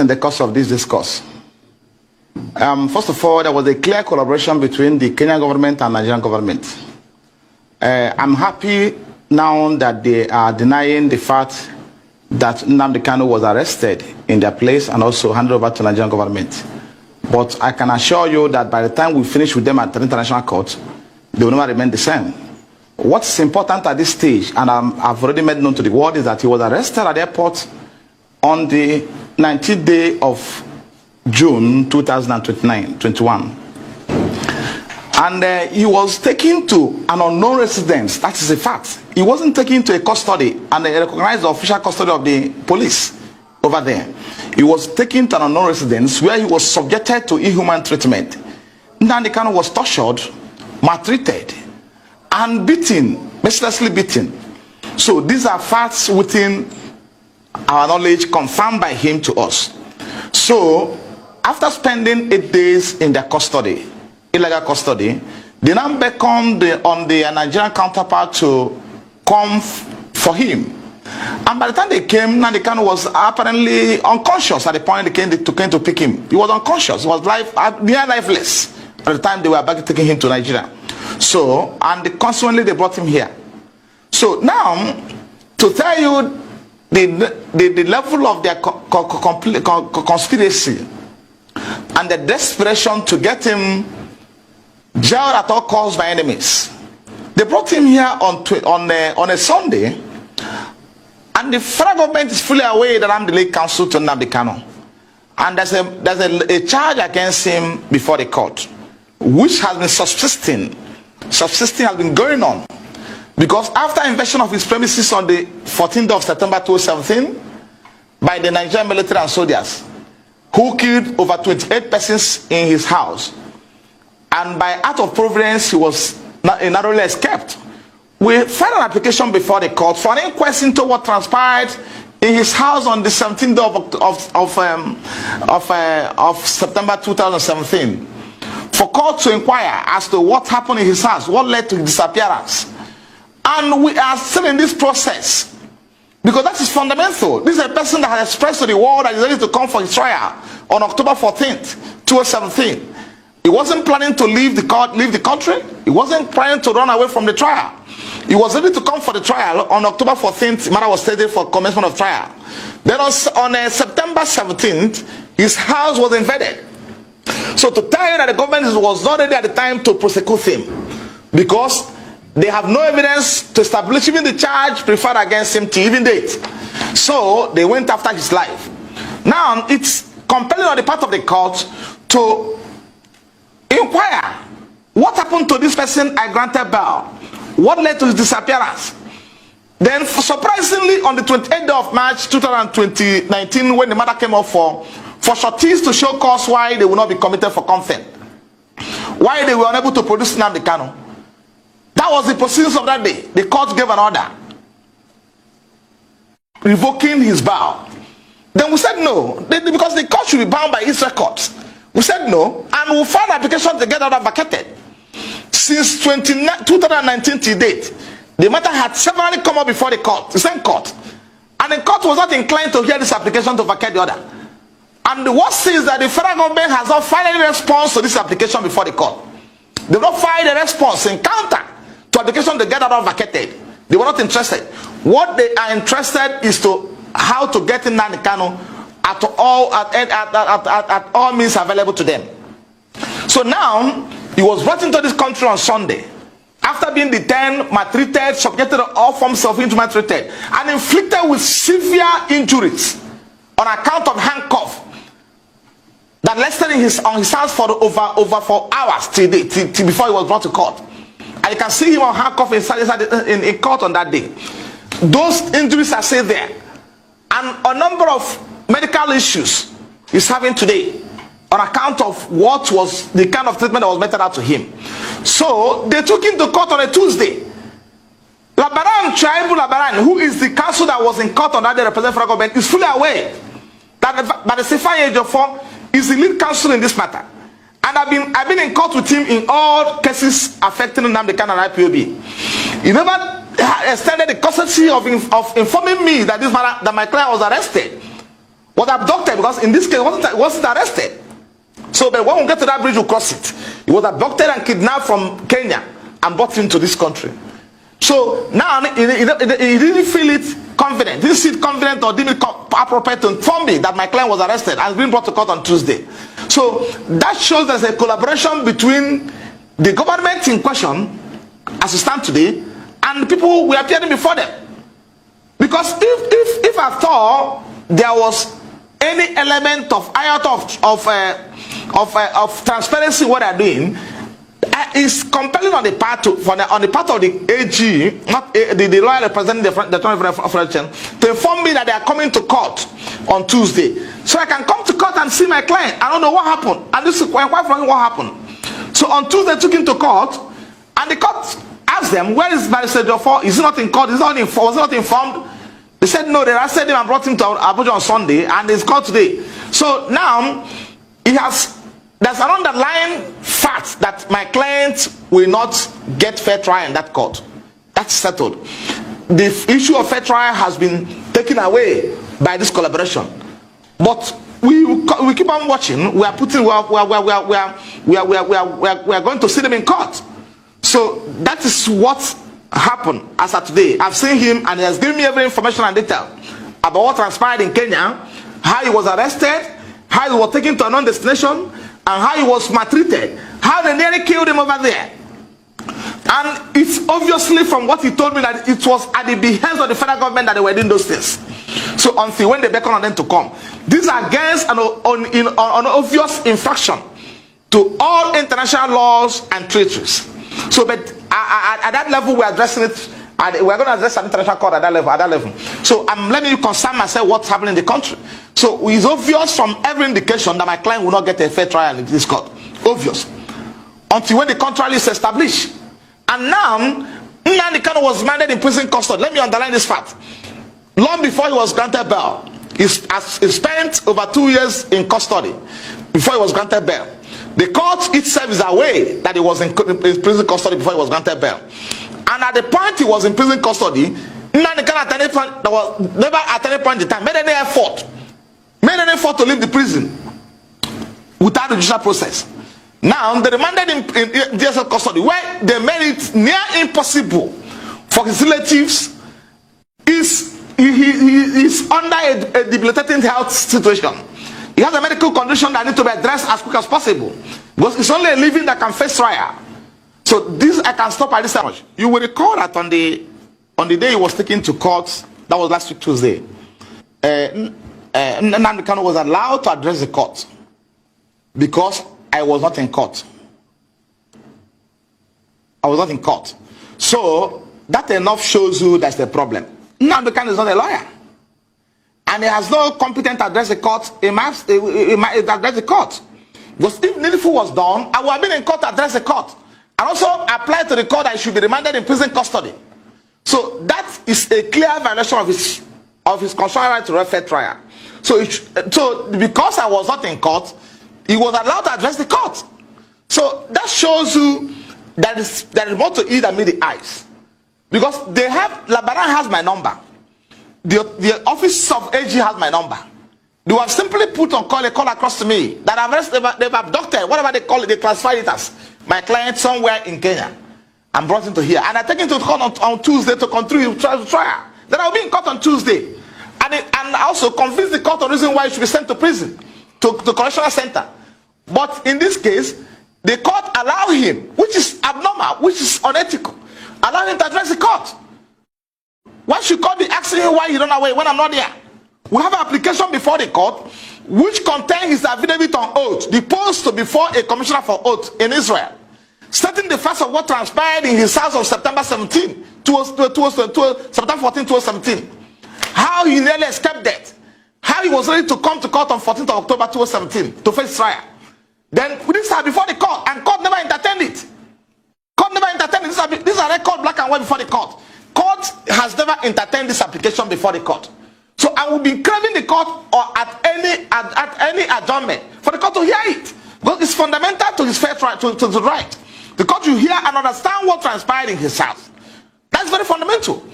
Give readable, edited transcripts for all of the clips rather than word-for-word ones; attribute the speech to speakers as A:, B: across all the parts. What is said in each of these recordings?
A: in the course of this discourse. First of all, there was a clear collaboration between the Kenyan government and Nigerian government. I'm happy now that they are denying the fact that Nnamdi Kanu was arrested in their place and also handed over to Nigerian government. But I can assure you that by the time we finish with them at the international court, they will never remain the same. What's important at this stage, and I've already made known to the world, is that he was arrested at the airport on the 19th day of June 2021. And he was taken to an unknown residence. That is a fact. He wasn't taken to a custody, and they recognized the official custody of the police over there. He was taken to an unknown residence where he was subjected to inhuman treatment. Nnamdi Kanu was tortured, maltreated, and beaten, mercilessly beaten. So these are facts within our knowledge, confirmed by him to us. So after spending 8 days in their custody, illegal custody, they now beckoned on the Nigerian counterpart to come for him. And by the time they came, Nnamdi Kanu was apparently unconscious at the point they came to pick him. He was unconscious. He was near lifeless at the time they were about taking him to Nigeria. So, and consequently they brought him here. So now, to tell you the level of their conspiracy and the desperation to get him jailed at all costs by enemies. They brought him here on a Sunday, and the federal government is fully aware that I'm the lead counsel to Nnamdi Kanu. And there's a charge against him before the court, which has been subsisting has been going on. Because after invasion of his premises on the 14th of September 2017 by the Nigerian military and soldiers, who killed over 28 persons in his house, and by act of providence he was narrowly escaped, we filed an application before the court for an inquest into what transpired in his house on the 17th of September 2017, for court to inquire as to what happened in his house, what led to his disappearance. And we are still in this process, because that is fundamental. This is a person that has expressed to the world that he is ready to come for his trial on October 14th, 2017. He wasn't planning to leave the country. He wasn't planning to run away from the trial. He was ready to come for the trial on October 14th. The matter was stated for commencement of trial. Then on September 17th, his house was invaded. So to tell you that the government was not ready at the time to prosecute him, because they have no evidence to establish even the charge preferred against him to even date. So they went after his life. Now it's compelling on the part of the court to inquire what happened to this person I granted bail, what led to his disappearance. Then surprisingly, on the 28th of March 2019, when the matter came up for sureties to show cause why they will not be committed for contempt, why they were unable to produce Nnamdi Kanu, that was the proceedings of that day. The court gave an order revoking his bail. Then we said no, because the court should be bound by its records. We said no, and we filed an application to get order vacated. Since 2019 to date, the matter had severally come up before the court, the same court, and the court was not inclined to hear this application to vacate the order. And the worst is that the federal government has not filed any response to this application before the court. They have not filed a response in counter to application to get order vacated. They were not interested. What they are interested is to how to get in Nnamdi Kanu at all means available to them. So now he was brought into this country on Sunday after being detained, maltreated, subjected to all forms of inhuman treatment, and inflicted with severe injuries on account of handcuff that lasted on his hands for over 4 hours till before he was brought to court. And you can see him on handcuff in court on that day. Those injuries are still there, and a number of medical issues he's having today on account of what was the kind of treatment that was meted out to him. So they took him to court on a Tuesday. Labaran, who is the counsel that was in court on that day representing federal government, is fully aware that Ifeanyi Ejiofor is the lead counsel in this matter. And I've been in court with him in all cases affecting Nnamdi Kanu and IPOB. He never extended the courtesy of informing me that this matter, that my client was arrested was abducted, because in this case wasn't arrested. So but when we get to that bridge, we'll cross it. He was abducted and kidnapped from Kenya and brought into this country. So now he didn't feel it confident, didn't see it confident or didn't appropriate to inform me that my client was arrested and been brought to court on Tuesday. So that shows there's a collaboration between the government in question, as we stand today, and the people we are appearing before them. Because if at all there was any element of iota of transparency in what they're doing, is compelling on the part of the AG, not the lawyer representing the Federation, to inform me that they are coming to court on Tuesday, so I can come to court and see my client. I don't know what happened, and this is quite frankly what happened. So on Tuesday, they took him to court, and the court asked them, "Where is Mazi Nnamdi Kanu? Is he not in court? Was he not informed?" They said no. They arrested him and brought him to Abuja on Sunday, and he's called today. So now there's an underlying fact that my client will not get fair trial in that court. That's settled. The issue of fair trial has been taken away by this collaboration. But we keep on watching. We are going to see them in court. So that is what happened as of today. I've seen him, and he has given me every information and detail about what transpired in Kenya, how he was arrested, how he was taken to a non-destination, and how he was maltreated, how they nearly killed him over there. And it's obviously from what he told me that it was at the behest of the federal government that they were doing those things. So until when they beckon on them to come, these are against an obvious infraction to all international laws and treaties. So but at that level we're addressing it. We're going to address an international court at that level. So I'm letting you concern myself what's happening in the country. So it's obvious from every indication that my client will not get a fair trial in this court. Obvious. Until when the contrary is established. And now, Nnamdi Kanu was remanded in prison custody. Let me underline this fact. Long before he was granted bail, he spent over 2 years in custody before he was granted bail. The court itself is aware that he was in prison custody before he was granted bail. And at the point he was in prison custody, Nnamdi Kanu at any point, there was never at any point in time made any effort to leave the prison without the judicial process. Now they remanded him in DSL custody, where they made it near impossible for his relatives. He is under a debilitating health situation. He has a medical condition that needs to be addressed as quick as possible, because it's only a living that can face trial. So this I can stop at this time. You will recall that on the day he was taken to court, that was last week Tuesday, Nnamdi Kanu was allowed to address the court because I was not in court. I was not in court. So that enough shows you that's the problem. Nnamdi Kanu is not a lawyer, and he has no competence to address the court. He must address the court, because if needful was done, I would have been in court to address the court, and also apply to the court that he should be remanded in prison custody. So that is a clear violation of his constitutional right to a fair trial. So because I was not in court, he was allowed to address the court. So that shows you that there is more to it than meet the eyes. Because Labaran has my number. The office of AG has my number. They have simply put on a call across to me that they've abducted, whatever they call it, they classified it as my client somewhere in Kenya, and brought him to here. And I take him to court on Tuesday to continue his trial. Then I'll be in court on Tuesday. And also convince the court of the reason why he should be sent to prison, to correctional center. But in this case, the court allowed him, which is abnormal, which is unethical, allow him to address the court. Why should court be asking him why he run away when I'm not there? We have an application before the court which contains his affidavit on oath, deposed before a commissioner for oath in Israel, stating the facts of what transpired in his house on September 14, 2017. How he nearly escaped death. How he was ready to come to court on 14th of October 2017 to face trial. Then this are before the court, and court never entertained it. Court never entertained it. These are record black and white before the court. Court has never entertained this application before the court. So I will be craving the court or at any adjournment for the court to hear it, because it's fundamental to his fair trial, to the right. The court will hear and understand what transpired in his house. That's very fundamental.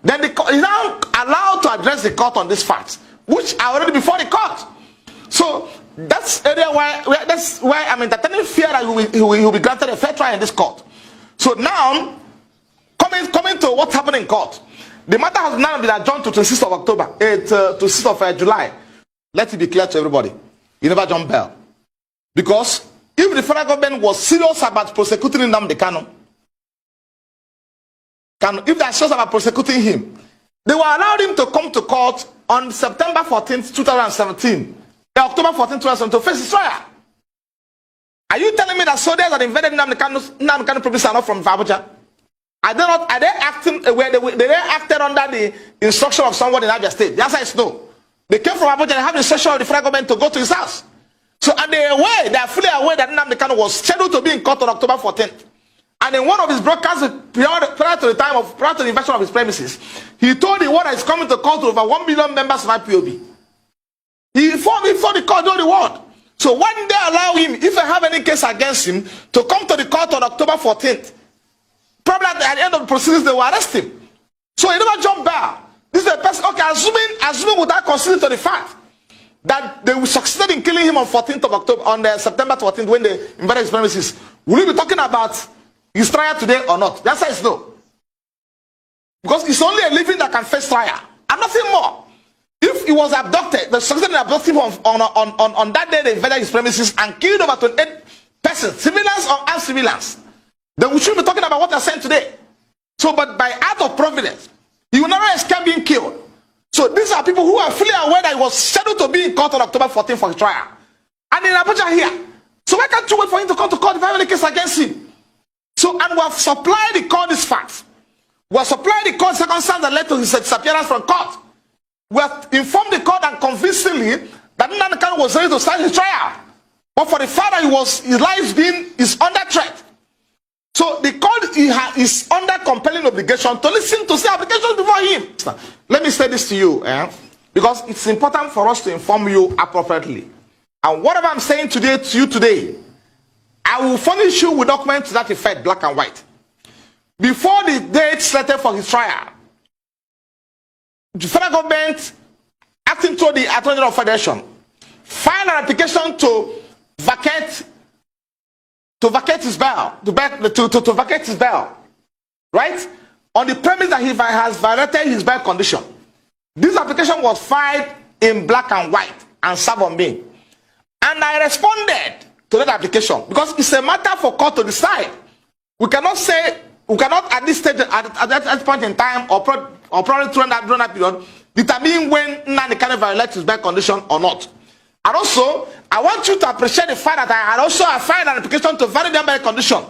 A: Then the court is now allowed to address the court on these facts, which are already before the court. So that's area why I'm entertaining fear that he will be granted a fair trial in this court. So now, coming to what happened in court, the matter has now been adjourned to 26th of October, to 6th of July. Let it be clear to everybody, you never jump bail. Because if the federal government was serious about prosecuting Nnamdi Kanu, if they are serious about prosecuting him, they will allow him to come to court on September 14th, 2017, October 14th, 2017, to face his trial. Are you telling me that soldiers that invaded Nnamdi Kanu province are not from Abuja? Are they acting where they acted under the instruction of someone in Abia State? The answer is no. They came from Abuja and have the instruction of the federal government to go to his house. So and they are fully aware that Nnamdi Kanu was scheduled to be in court on October 14th. And in one of his broadcasts prior to the invasion of his premises, he told the world that he's coming to court to over 1 million members of IPOB. He informed the court all the world. So why didn't they allow him, if they have any case against him, to come to the court on October 14th? Probably at the end of the proceedings, they will arrest him. So he never jumped bail. This is a person, okay, assuming without considering to the fact that they succeeded in killing him on 14th of October, on September 14th, when they invaded his premises, will we be talking about his trial today or not? The answer is no. Because it's only a living that can face trial, and nothing more. If he was abducted, they succeeded in abducting him on that day they invaded his premises and killed over 28 persons, civilians or uncivilians, then we should be talking about what they're saying today. So, but by act of providence, he will never escape being killed. So these are people who are fully aware that he was scheduled to be in court on October 14th for his trial. And in Abuja here. So why can't you wait for him to come to court if I have any case against him? So, and we have supplied the court these facts. We have supplied the court circumstances that led to his disappearance from court. We have informed the court and convincingly that Nnamdi Kanu was ready to start his trial. But for the fact that his life is under threat. So the court is under compelling obligation to listen to the applications before him. Let me say this to you, because it's important for us to inform you appropriately. And whatever I'm saying today to you today, I will furnish you with documents to that effect, black and white. Before the date slated for his trial, the federal government, acting to the Attorney General of Federation, filed an application to vacate his bail, to vacate his bail, right? On the premise that he has violated his bail condition. This application was filed in black and white and served on me. And I responded to that application because it's a matter for court to decide. We cannot at this stage, at that point in time, or probably during that period, determine when Nnamdi Kanu violates his bail condition or not. And also, I want you to appreciate the fact that I had also filed an application to validate their bail condition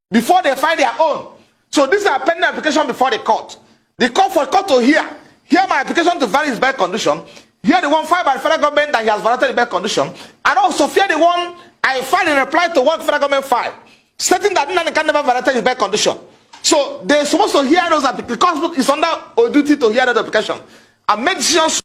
A: before they file their own. So this is a pending application before the court. The court for court to hear my application to validate his bail condition, hear the one filed by the federal government that he has violated the bail condition, and also hear the one I filed in reply to what the federal government filed, stating that Nnamdi Kanu never violated his bail condition. So they're supposed to hear those applications. The court is under a duty to hear that application and make decisions.